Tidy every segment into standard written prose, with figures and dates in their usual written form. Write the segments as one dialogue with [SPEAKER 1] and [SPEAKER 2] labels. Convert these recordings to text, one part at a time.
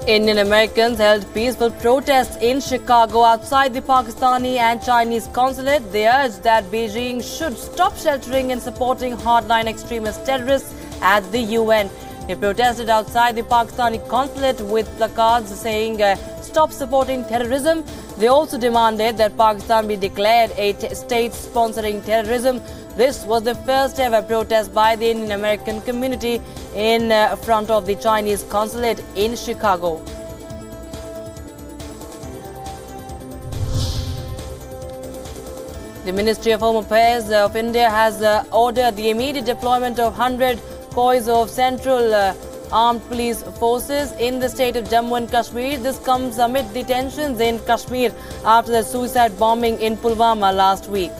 [SPEAKER 1] Indian Americans held peaceful protests in Chicago outside the Pakistani and Chinese consulate. They urged that Beijing should stop sheltering and supporting hardline extremist terrorists at the UN. They protested outside the Pakistani consulate with placards saying, "Stop supporting terrorism." They also demanded that Pakistan be declared a state sponsoring terrorism. This was the first ever protest by the Indian American community in front of the Chinese consulate in Chicago. The Ministry of Home Affairs of India has ordered the immediate deployment of 100 convoys of Central Armed Police Forces in the state of Jammu and Kashmir. This comes amid the tensions in Kashmir after the suicide bombing in Pulwama last week.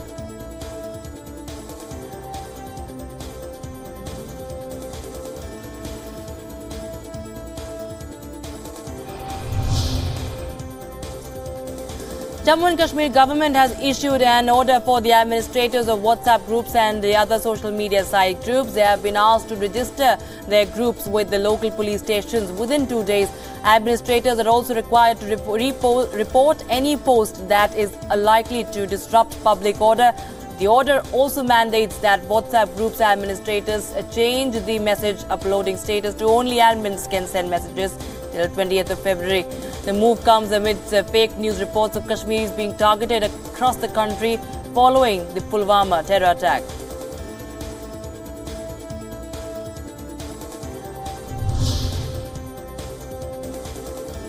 [SPEAKER 1] Jammu and Kashmir government has issued an order for the administrators of WhatsApp groups and the other social media site groups. They have been asked to register their groups with the local police stations within 2 days. Administrators are also required to report any post that is likely to disrupt public order. The order also mandates that WhatsApp groups administrators change the message uploading status to only admins can send messages till 20th of February. The move comes amidst fake news reports of Kashmiris being targeted across the country following the Pulwama terror attack.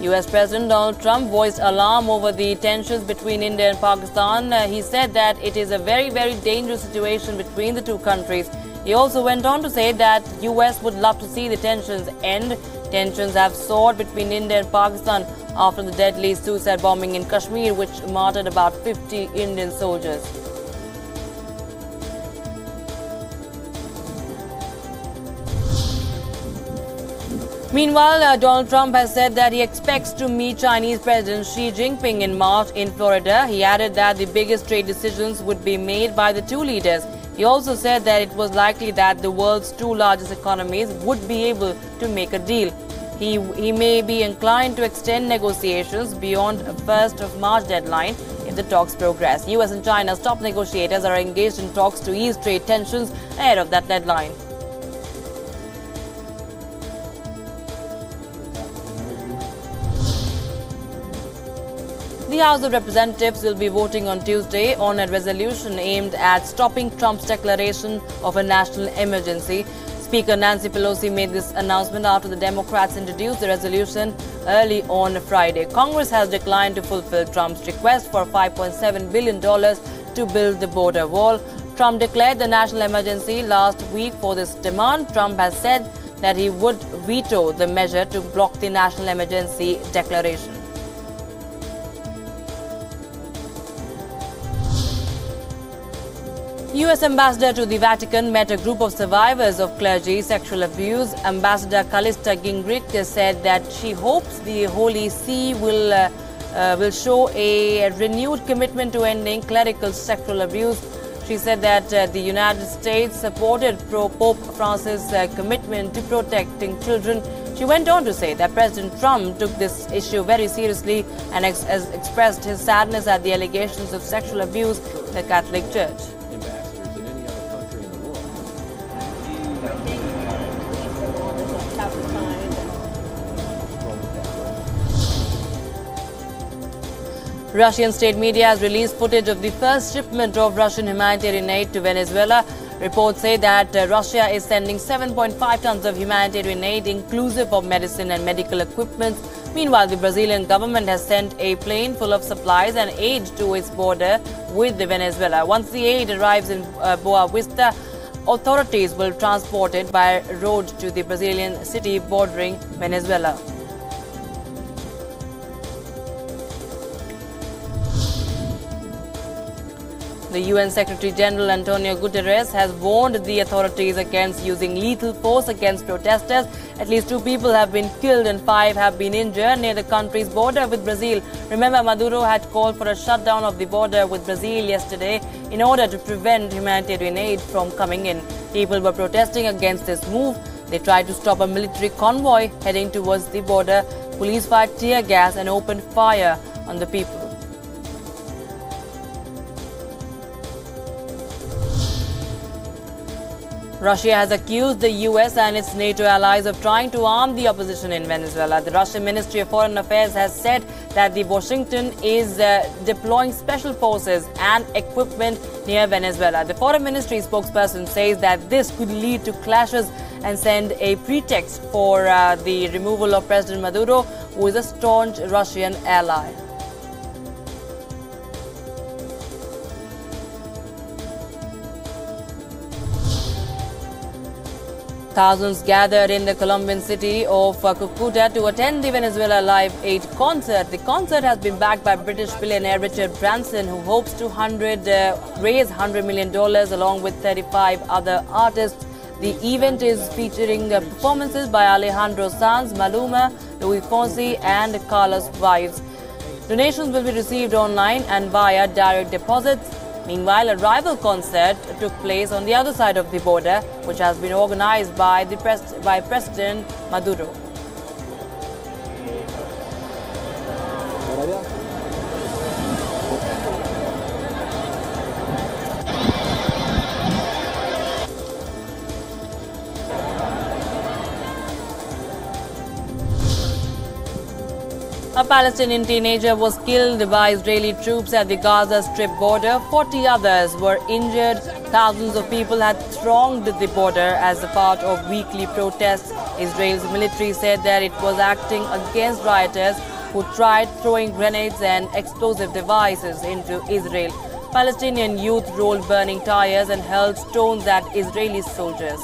[SPEAKER 1] US President Donald Trump voiced alarm over the tensions between India and Pakistan. He said that it is a very, very dangerous situation between the two countries. He also went on to say that US would love to see the tensions end. Tensions have soared between India and Pakistan after the deadly suicide bombing in Kashmir, which martyred about 50 Indian soldiers. Meanwhile, Donald Trump has said that he expects to meet Chinese President Xi Jinping in March in Florida. He added that the biggest trade decisions would be made by the two leaders. He also said that it was likely that the world's two largest economies would be able to make a deal. He may be inclined to extend negotiations beyond the 1st of March deadline if the talks progress. US and China's top negotiators are engaged in talks to ease trade tensions ahead of that deadline. The House of Representatives will be voting on Tuesday on a resolution aimed at stopping Trump's declaration of a national emergency. Speaker Nancy Pelosi made this announcement after the Democrats introduced the resolution early on Friday. Congress has declined to fulfill Trump's request for $5.7 billion to build the border wall. Trump declared the national emergency last week for this demand. Trump has said that he would veto the measure to block the national emergency declaration. U.S. Ambassador to the Vatican met a group of survivors of clergy sexual abuse. Ambassador Callista Gingrich said that she hopes the Holy See will show a renewed commitment to ending clerical sexual abuse. She said that the United States supported Pope Francis' commitment to protecting children. She went on to say that President Trump took this issue very seriously and has expressed his sadness at the allegations of sexual abuse in the Catholic Church. Russian state media has released footage of the first shipment of Russian humanitarian aid to Venezuela. Reports say that Russia is sending 7.5 tons of humanitarian aid, inclusive of medicine and medical equipment. Meanwhile, the Brazilian government has sent a plane full of supplies and aid to its border with Venezuela. Once the aid arrives in Boa Vista, authorities will transport it by road to the Brazilian city bordering Venezuela. The UN Secretary General Antonio Guterres has warned the authorities against using lethal force against protesters. At least 2 people have been killed and 5 have been injured near the country's border with Brazil. Remember, Maduro had called for a shutdown of the border with Brazil yesterday in order to prevent humanitarian aid from coming in. People were protesting against this move. They tried to stop a military convoy heading towards the border. Police fired tear gas and opened fire on the people. Russia has accused the US and its NATO allies of trying to arm the opposition in Venezuela. The Russian Ministry of Foreign Affairs has said that Washington is deploying special forces and equipment near Venezuela. The Foreign Ministry spokesperson says that this could lead to clashes and send a pretext for the removal of President Maduro, who is a staunch Russian ally. Thousands gathered in the Colombian city of Cucuta to attend the Venezuela Live Aid concert. The concert has been backed by British billionaire Richard Branson, who hopes to raise $100 million along with 35 other artists. The event is featuring performances by Alejandro Sanz, Maluma, Luis Fonsi and Carlos Vives. Donations will be received online and via direct deposits. Meanwhile, a rival concert took place on the other side of the border, which has been organized by President Maduro. A Palestinian teenager was killed by Israeli troops at the Gaza Strip border. 40 others were injured. Thousands of people had thronged the border as a part of weekly protests. Israel's military said that it was acting against rioters who tried throwing grenades and explosive devices into Israel. Palestinian youth rolled burning tires and hurled stones at Israeli soldiers.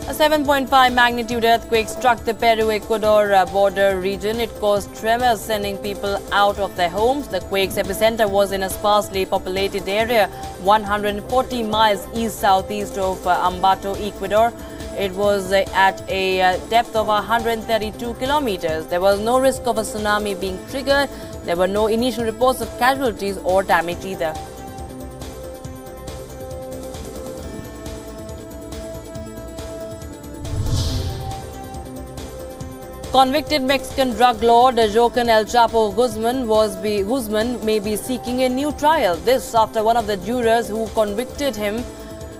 [SPEAKER 1] A 7.5 magnitude earthquake struck the Peru-Ecuador border region. It caused tremors, sending people out of their homes. The quake's epicenter was in a sparsely populated area 140 miles east-southeast of Ambato, Ecuador. It was at a depth of 132 kilometers. There was no risk of a tsunami being triggered. There were no initial reports of casualties or damage either. Convicted Mexican drug lord Joaquin El Chapo Guzman may be seeking a new trial. This after one of the jurors who convicted him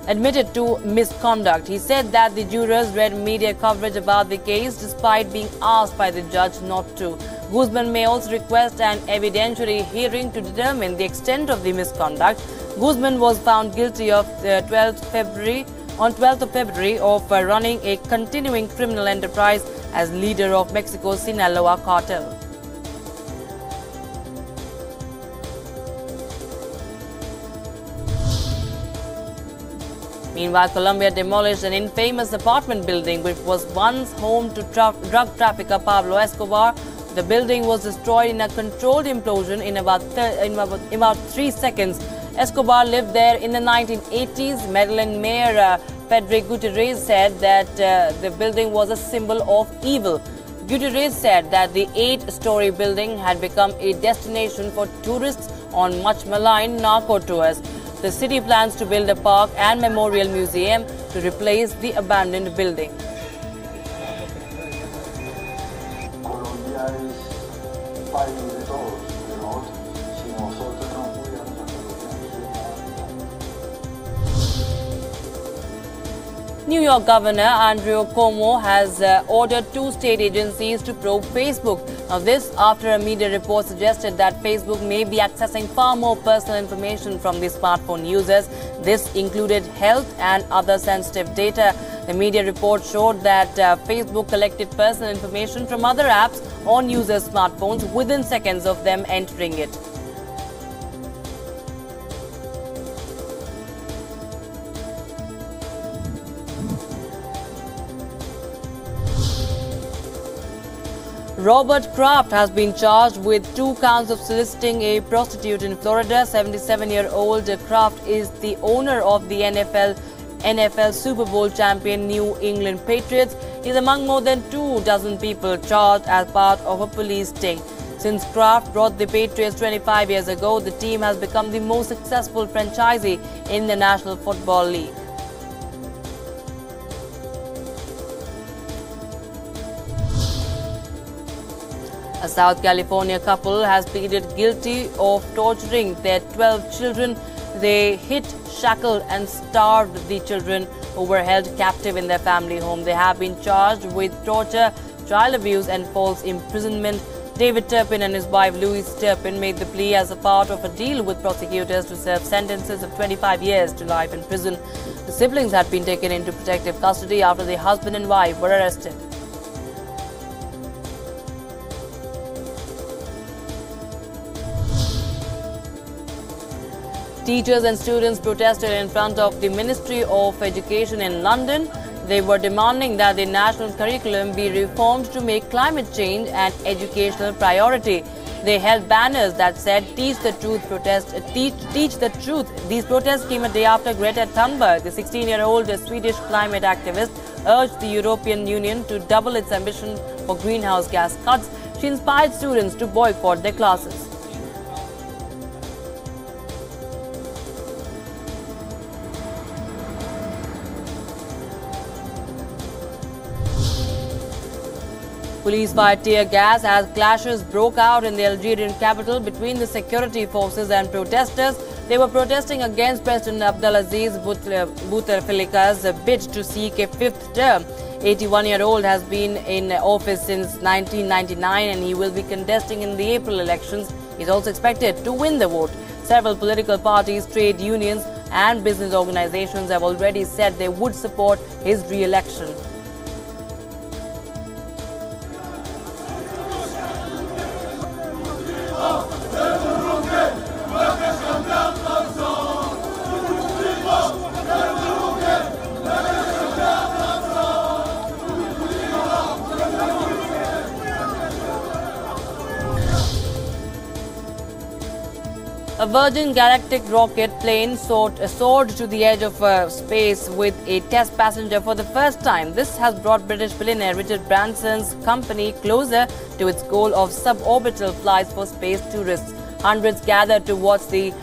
[SPEAKER 1] admitted to misconduct. He said that the jurors read media coverage about the case despite being asked by the judge not to. Guzman may also request an evidentiary hearing to determine the extent of the misconduct. Guzman was found guilty of on 12th of February of running a continuing criminal enterprise as leader of Mexico's Sinaloa cartel. Meanwhile, Colombia demolished an infamous apartment building which was once home to drug trafficker Pablo Escobar. The building was destroyed in a controlled implosion in about 3 seconds. Escobar lived there in the 1980s. Medellin Mayor Federico Gutierrez said that the building was a symbol of evil. Gutierrez said that the 8-story building had become a destination for tourists on much maligned narco tours. The city plans to build a park and memorial museum to replace the abandoned building.
[SPEAKER 2] Colombia es país de todos, pero si nosotros no cuidamos a Colombia.
[SPEAKER 1] New York Governor Andrew Cuomo has ordered 2 state agencies to probe Facebook. Now this after a media report suggested that Facebook may be accessing far more personal information from the smartphone users. This included health and other sensitive data. The media report showed that Facebook collected personal information from other apps on users' smartphones within seconds of them entering it. Robert Kraft has been charged with 2 counts of soliciting a prostitute in Florida. 77-year-old Kraft is the owner of the NFL NFL Super Bowl champion New England Patriots is among more than 24 people charged as part of a police sting. Since Kraft brought the Patriots 25 years ago, the team has become the most successful franchisee in the National Football League. A South California couple has pleaded guilty of torturing their 12 children. They hit, shackled and starved the children who were held captive in their family home. They have been charged with torture, child abuse and false imprisonment. David Turpin and his wife Louise Turpin made the plea as a part of a deal with prosecutors to serve sentences of 25 years to life in prison. The siblings had been taken into protective custody after the husband and wife were arrested. Teachers and students protested in front of the Ministry of Education in London. They were demanding that the national curriculum be reformed to make climate change an educational priority. They held banners that said, "Teach the truth, teach the truth." These protests came a day after Greta Thunberg, the 16-year-old Swedish climate activist, urged the European Union to double its ambition for greenhouse gas cuts. She inspired students to boycott their classes. Police fired tear gas as clashes broke out in the Algerian capital between the security forces and protesters. They were protesting against President Abdelaziz Bouteflika's bid to seek a fifth term. 81-year-old has been in office since 1999 and he will be contesting in the April elections. He is also expected to win the vote. Several political parties, trade unions and business organizations have already said they would support his re-election. A Virgin Galactic rocket plane soared to the edge of space with a test passenger for the first time. This has brought British billionaire Richard Branson's company closer to its goal of suborbital flights for space tourists. Hundreds gathered to watch the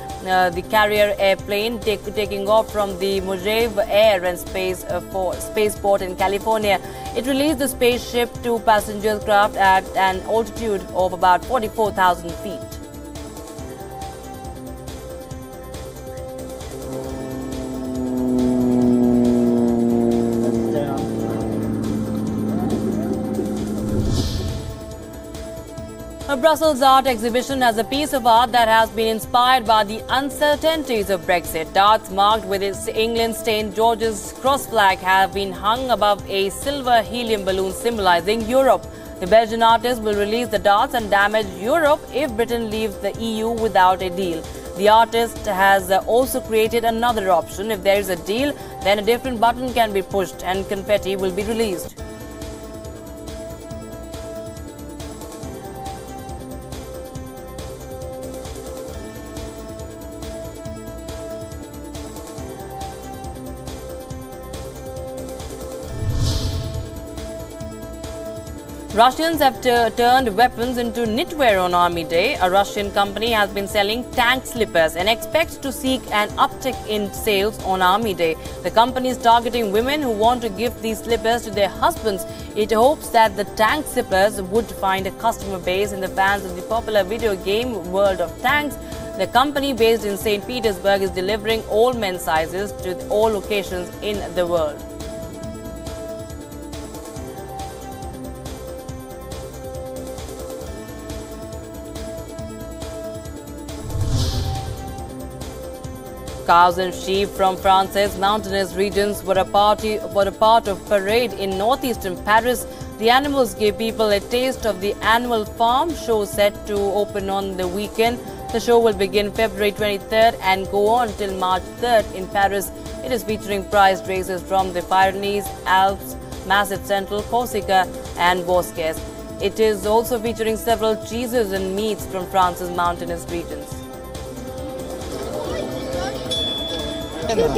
[SPEAKER 1] carrier airplane taking off from the Mojave Air and Spaceport in California. It released the spaceship to passenger craft at an altitude of about 44,000 feet. A Brussels art exhibition has a piece of art that has been inspired by the uncertainties of Brexit. Darts marked with its England-stained George's cross flag have been hung above a silver helium balloon symbolizing Europe. The Belgian artist will release the darts and damage Europe if Britain leaves the EU without a deal. The artist has also created another option. If there is a deal, then a different button can be pushed and confetti will be released. Russians have turned weapons into knitwear on Army Day. A Russian company has been selling tank slippers and expects to seek an uptick in sales on Army Day. The company is targeting women who want to gift these slippers to their husbands. It hopes that the tank slippers would find a customer base in the fans of the popular video game World of Tanks. The company based in St. Petersburg is delivering all men's sizes to all locations in the world. Cows and sheep from France's mountainous regions were a part of parade in northeastern Paris. The animals gave people a taste of the annual farm show set to open on the weekend. The show will begin February 23rd and go on till March 3rd in Paris. It is featuring prized races from the Pyrenees, Alps, Massif Central, Corsica and Vosges. It is also featuring several cheeses and meats from France's mountainous regions.
[SPEAKER 3] No.